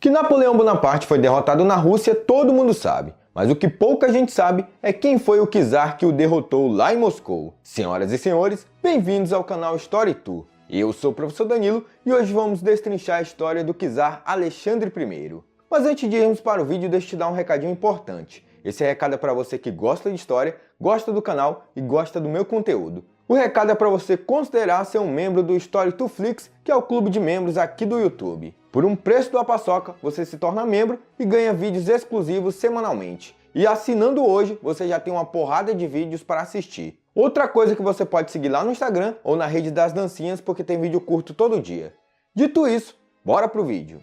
Que Napoleão Bonaparte foi derrotado na Rússia, todo mundo sabe. Mas o que pouca gente sabe é quem foi o czar que o derrotou lá em Moscou. Senhoras e senhores, bem-vindos ao canal Story Tour. Eu sou o professor Danilo e hoje vamos destrinchar a história do czar Alexandre I. Mas antes de irmos para o vídeo, deixa eu te dar um recadinho importante. Esse recado é para você que gosta de história, gosta do canal e gosta do meu conteúdo. O recado é para você considerar ser um membro do StoryTourFlix, que é o clube de membros aqui do YouTube. Por um preço da paçoca, você se torna membro e ganha vídeos exclusivos semanalmente. E assinando hoje, você já tem uma porrada de vídeos para assistir. Outra coisa que você pode seguir lá no Instagram ou na rede das dancinhas, porque tem vídeo curto todo dia. Dito isso, bora pro vídeo.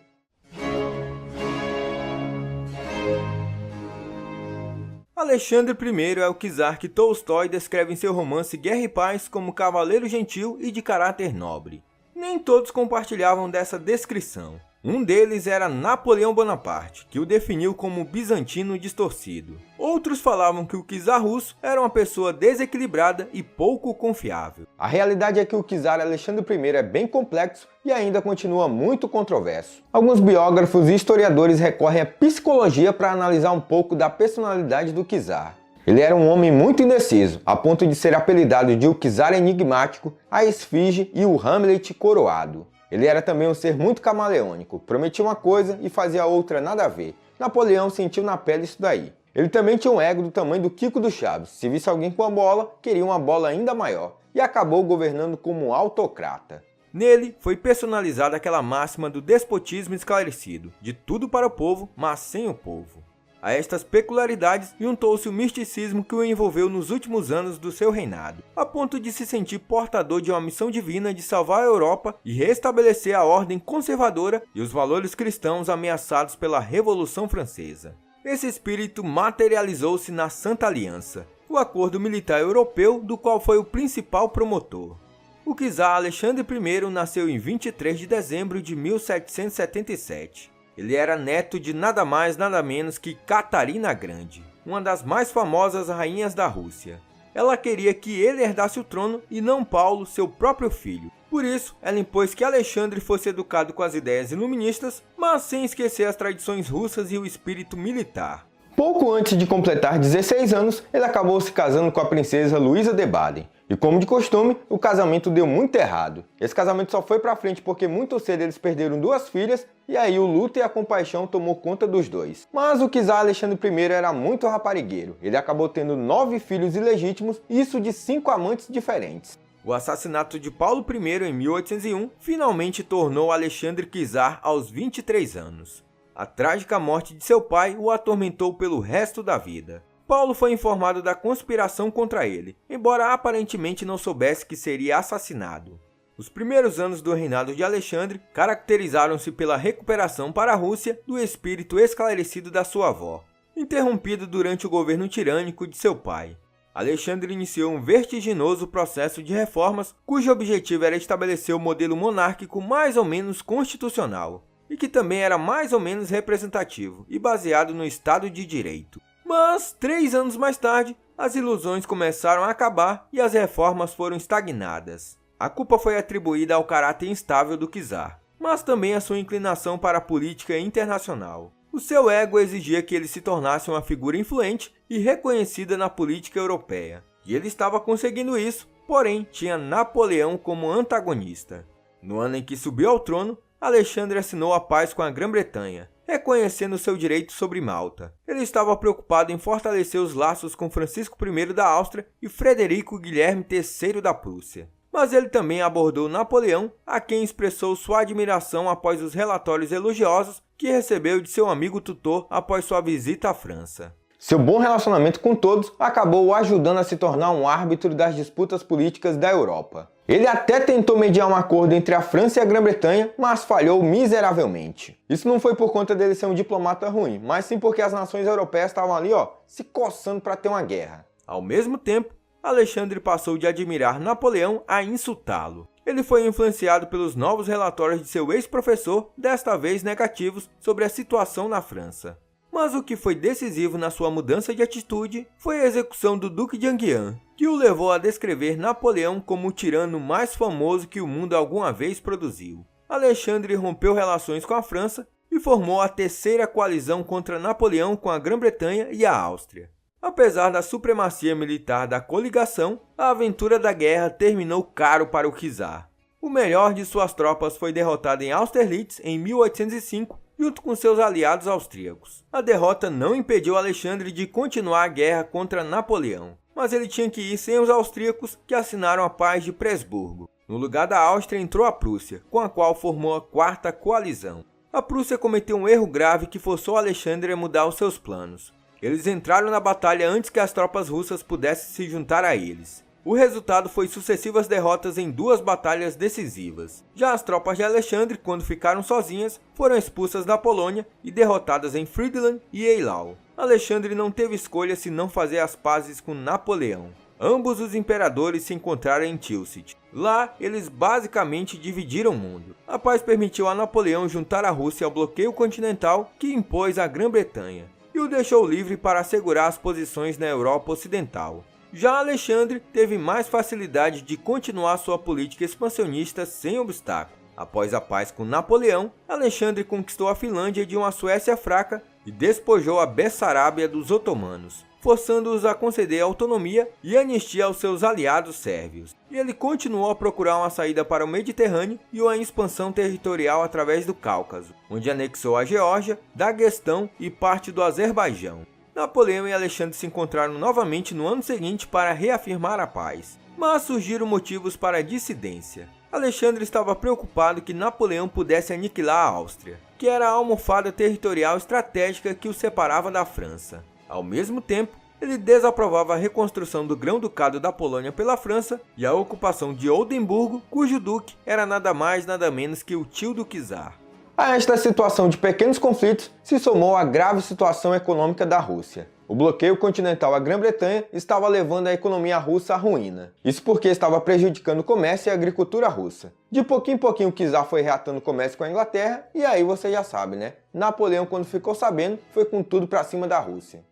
Alexandre I é o czar que Tolstói descreve em seu romance Guerra e Paz como cavaleiro gentil e de caráter nobre. Nem todos compartilhavam dessa descrição. Um deles era Napoleão Bonaparte, que o definiu como bizantino distorcido. Outros falavam que o czar russo era uma pessoa desequilibrada e pouco confiável. A realidade é que o czar Alexandre I é bem complexo e ainda continua muito controverso. Alguns biógrafos e historiadores recorrem à psicologia para analisar um pouco da personalidade do czar. Ele era um homem muito indeciso, a ponto de ser apelidado de o czar enigmático, a esfinge e o Hamlet coroado. Ele era também um ser muito camaleônico, prometia uma coisa e fazia outra nada a ver. Napoleão sentiu na pele isso daí. Ele também tinha um ego do tamanho do Kiko do Chaves, se visse alguém com a bola, queria uma bola ainda maior, e acabou governando como um autocrata. Nele foi personalizada aquela máxima do despotismo esclarecido, de tudo para o povo, mas sem o povo. A estas peculiaridades juntou-se o misticismo que o envolveu nos últimos anos do seu reinado, a ponto de se sentir portador de uma missão divina de salvar a Europa e restabelecer a ordem conservadora e os valores cristãos ameaçados pela Revolução Francesa. Esse espírito materializou-se na Santa Aliança, o acordo militar europeu do qual foi o principal promotor. O czar Alexandre I nasceu em 23 de dezembro de 1777. Ele era neto de nada mais nada menos que Catarina a Grande, uma das mais famosas rainhas da Rússia. Ela queria que ele herdasse o trono e não Paulo, seu próprio filho. Por isso, ela impôs que Alexandre fosse educado com as ideias iluministas, mas sem esquecer as tradições russas e o espírito militar. Pouco antes de completar 16 anos, ele acabou se casando com a princesa Luísa de Baden. E como de costume, o casamento deu muito errado. Esse casamento só foi pra frente porque muito cedo eles perderam duas filhas e aí o luto e a compaixão tomou conta dos dois. Mas o czar Alexandre I era muito raparigueiro. Ele acabou tendo 9 filhos ilegítimos, isso de 5 amantes diferentes. O assassinato de Paulo I em 1801 finalmente tornou Alexandre czar aos 23 anos. A trágica morte de seu pai o atormentou pelo resto da vida. Paulo foi informado da conspiração contra ele, embora aparentemente não soubesse que seria assassinado. Os primeiros anos do reinado de Alexandre caracterizaram-se pela recuperação para a Rússia do espírito esclarecido da sua avó, interrompido durante o governo tirânico de seu pai. Alexandre iniciou um vertiginoso processo de reformas cujo objetivo era estabelecer o modelo monárquico mais ou menos constitucional, e que também era mais ou menos representativo e baseado no Estado de Direito. Mas, 3 anos mais tarde, as ilusões começaram a acabar e as reformas foram estagnadas. A culpa foi atribuída ao caráter instável do czar, mas também à sua inclinação para a política internacional. O seu ego exigia que ele se tornasse uma figura influente e reconhecida na política europeia. E ele estava conseguindo isso, porém tinha Napoleão como antagonista. No ano em que subiu ao trono, Alexandre assinou a paz com a Grã-Bretanha, reconhecendo seu direito sobre Malta. Ele estava preocupado em fortalecer os laços com Francisco I da Áustria e Frederico Guilherme III da Prússia. Mas ele também abordou Napoleão, a quem expressou sua admiração após os relatórios elogiosos que recebeu de seu amigo tutor após sua visita à França. Seu bom relacionamento com todos acabou o ajudando a se tornar um árbitro das disputas políticas da Europa. Ele até tentou mediar um acordo entre a França e a Grã-Bretanha, mas falhou miseravelmente. Isso não foi por conta dele ser um diplomata ruim, mas sim porque as nações europeias estavam ali, se coçando para ter uma guerra. Ao mesmo tempo, Alexandre passou de admirar Napoleão a insultá-lo. Ele foi influenciado pelos novos relatórios de seu ex-professor, desta vez negativos, sobre a situação na França. Mas o que foi decisivo na sua mudança de atitude foi a execução do Duque de Enghien, que o levou a descrever Napoleão como o tirano mais famoso que o mundo alguma vez produziu. Alexandre rompeu relações com a França e formou a terceira coalizão contra Napoleão com a Grã-Bretanha e a Áustria. Apesar da supremacia militar da coligação, a aventura da guerra terminou caro para o czar. O melhor de suas tropas foi derrotado em Austerlitz em 1805, junto com seus aliados austríacos. A derrota não impediu Alexandre de continuar a guerra contra Napoleão, mas ele tinha que ir sem os austríacos, que assinaram a Paz de Presburgo. No lugar da Áustria entrou a Prússia, com a qual formou a quarta coalizão. A Prússia cometeu um erro grave que forçou Alexandre a mudar os seus planos. Eles entraram na batalha antes que as tropas russas pudessem se juntar a eles. O resultado foi sucessivas derrotas em duas batalhas decisivas. Já as tropas de Alexandre, quando ficaram sozinhas, foram expulsas da Polônia e derrotadas em Friedland e Eylau. Alexandre não teve escolha senão fazer as pazes com Napoleão. Ambos os imperadores se encontraram em Tilsit. Lá, eles basicamente dividiram o mundo. A paz permitiu a Napoleão juntar a Rússia ao bloqueio continental que impôs a Grã-Bretanha, e o deixou livre para assegurar as posições na Europa Ocidental. Já Alexandre teve mais facilidade de continuar sua política expansionista sem obstáculo. Após a paz com Napoleão, Alexandre conquistou a Finlândia de uma Suécia fraca e despojou a Bessarábia dos otomanos, forçando-os a conceder autonomia e anistia aos seus aliados sérvios. E ele continuou a procurar uma saída para o Mediterrâneo e uma expansão territorial através do Cáucaso, onde anexou a Geórgia, Daguestão e parte do Azerbaijão. Napoleão e Alexandre se encontraram novamente no ano seguinte para reafirmar a paz, mas surgiram motivos para a dissidência. Alexandre estava preocupado que Napoleão pudesse aniquilar a Áustria, que era a almofada territorial estratégica que o separava da França. Ao mesmo tempo, ele desaprovava a reconstrução do Grão-Ducado da Polônia pela França e a ocupação de Oldemburgo, cujo duque era nada mais nada menos que o tio do czar. A esta situação de pequenos conflitos se somou a grave situação econômica da Rússia. O bloqueio continental à Grã-Bretanha estava levando a economia russa à ruína. Isso porque estava prejudicando o comércio e a agricultura russa. De pouquinho em pouquinho o czar foi reatando o comércio com a Inglaterra e aí você já sabe, né? Napoleão, quando ficou sabendo, foi com tudo para cima da Rússia.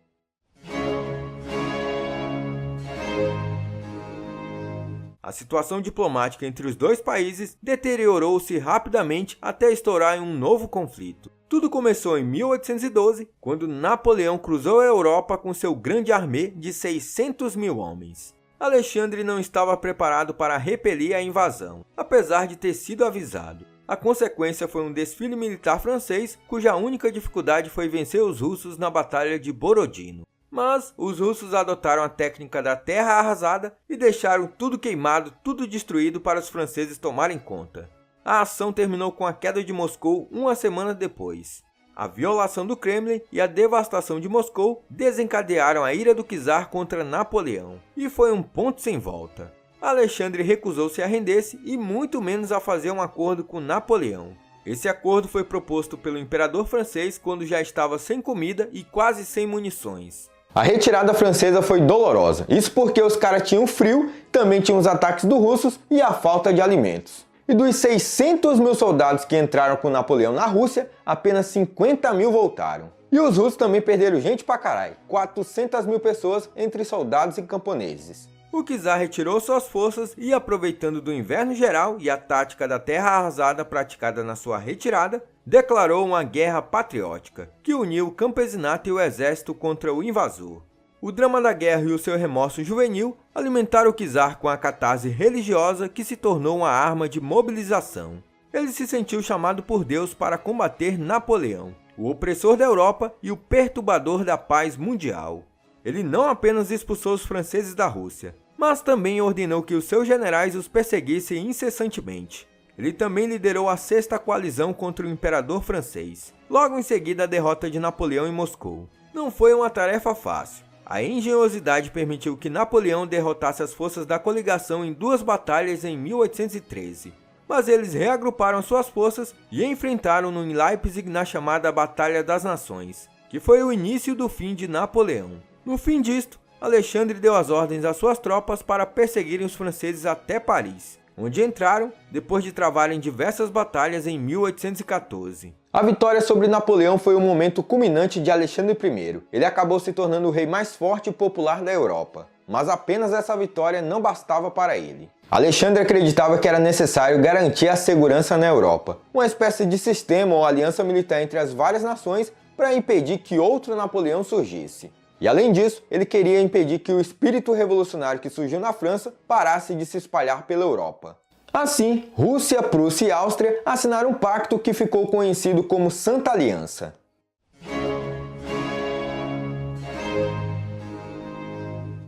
A situação diplomática entre os dois países deteriorou-se rapidamente até estourar em um novo conflito. Tudo começou em 1812, quando Napoleão cruzou a Europa com seu grande armê de 600 mil homens. Alexandre não estava preparado para repelir a invasão, apesar de ter sido avisado. A consequência foi um desfile militar francês, cuja única dificuldade foi vencer os russos na Batalha de Borodino. Mas os russos adotaram a técnica da terra arrasada e deixaram tudo queimado, tudo destruído para os franceses tomarem conta. A ação terminou com a queda de Moscou uma semana depois. A violação do Kremlin e a devastação de Moscou desencadearam a ira do czar contra Napoleão, e foi um ponto sem volta. Alexandre recusou-se a render-se e muito menos a fazer um acordo com Napoleão. Esse acordo foi proposto pelo imperador francês quando já estava sem comida e quase sem munições. A retirada francesa foi dolorosa, isso porque os caras tinham frio, também tinham os ataques dos russos e a falta de alimentos. E dos 600 mil soldados que entraram com Napoleão na Rússia, apenas 50 mil voltaram. E os russos também perderam gente pra caralho, 400 mil pessoas entre soldados e camponeses. O czar retirou suas forças e, aproveitando do inverno geral e a tática da terra arrasada praticada na sua retirada, declarou uma guerra patriótica, que uniu o campesinato e o exército contra o invasor. O drama da guerra e o seu remorso juvenil alimentaram o czar com a catarse religiosa que se tornou uma arma de mobilização. Ele se sentiu chamado por Deus para combater Napoleão, o opressor da Europa e o perturbador da paz mundial. Ele não apenas expulsou os franceses da Rússia, mas também ordenou que os seus generais os perseguissem incessantemente. Ele também liderou a sexta coalizão contra o imperador francês, logo em seguida a derrota de Napoleão em Moscou. Não foi uma tarefa fácil. A engenhosidade permitiu que Napoleão derrotasse as forças da coligação em duas batalhas em 1813. Mas eles reagruparam suas forças e enfrentaram-no em Leipzig na chamada Batalha das Nações, que foi o início do fim de Napoleão. No fim disto, Alexandre deu as ordens às suas tropas para perseguirem os franceses até Paris, onde entraram depois de travarem diversas batalhas em 1814. A vitória sobre Napoleão foi o momento culminante de Alexandre I. Ele acabou se tornando o rei mais forte e popular da Europa. Mas apenas essa vitória não bastava para ele. Alexandre acreditava que era necessário garantir a segurança na Europa, uma espécie de sistema ou aliança militar entre as várias nações para impedir que outro Napoleão surgisse. E além disso, ele queria impedir que o espírito revolucionário que surgiu na França parasse de se espalhar pela Europa. Assim, Rússia, Prússia e Áustria assinaram um pacto que ficou conhecido como Santa Aliança.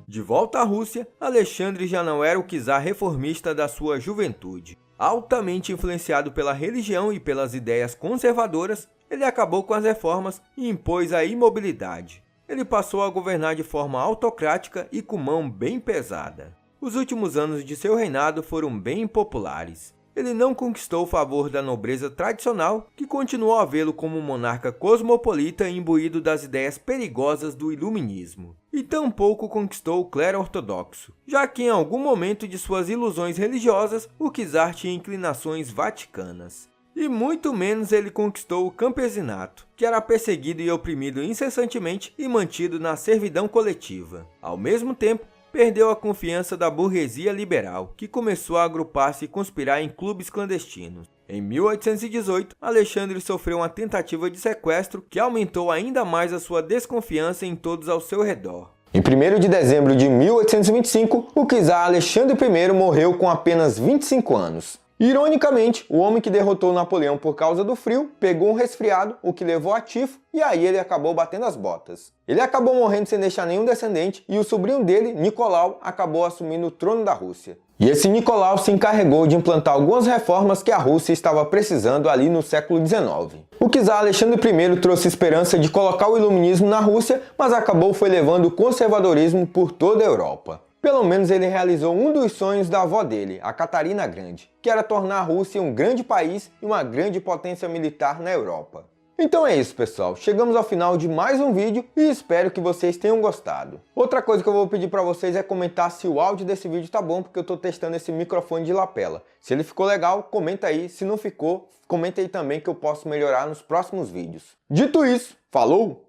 De volta à Rússia, Alexandre já não era o czar reformista da sua juventude. Altamente influenciado pela religião e pelas ideias conservadoras, ele acabou com as reformas e impôs a imobilidade. Ele passou a governar de forma autocrática e com mão bem pesada. Os últimos anos de seu reinado foram bem impopulares. Ele não conquistou o favor da nobreza tradicional, que continuou a vê-lo como um monarca cosmopolita imbuído das ideias perigosas do iluminismo. E tampouco conquistou o clero ortodoxo, já que em algum momento de suas ilusões religiosas, o czar tinha inclinações vaticanas. E muito menos ele conquistou o campesinato, que era perseguido e oprimido incessantemente e mantido na servidão coletiva. Ao mesmo tempo, perdeu a confiança da burguesia liberal, que começou a agrupar-se e conspirar em clubes clandestinos. Em 1818, Alexandre sofreu uma tentativa de sequestro que aumentou ainda mais a sua desconfiança em todos ao seu redor. Em 1º de dezembro de 1825, o czar Alexandre I morreu com apenas 25 anos. Ironicamente, o homem que derrotou Napoleão por causa do frio pegou um resfriado, o que levou a tifo, e aí ele acabou batendo as botas. Ele acabou morrendo sem deixar nenhum descendente e o sobrinho dele, Nicolau, acabou assumindo o trono da Rússia. E esse Nicolau se encarregou de implantar algumas reformas que a Rússia estava precisando ali no século XIX. O czar Alexandre I trouxe esperança de colocar o iluminismo na Rússia, mas acabou levando o conservadorismo por toda a Europa. Pelo menos ele realizou um dos sonhos da avó dele, a Catarina Grande, que era tornar a Rússia um grande país e uma grande potência militar na Europa. Então é isso, pessoal. Chegamos ao final de mais um vídeo e espero que vocês tenham gostado. Outra coisa que eu vou pedir para vocês é comentar se o áudio desse vídeo tá bom, porque eu tô testando esse microfone de lapela. Se ele ficou legal, comenta aí. Se não ficou, comenta aí também que eu posso melhorar nos próximos vídeos. Dito isso, falou!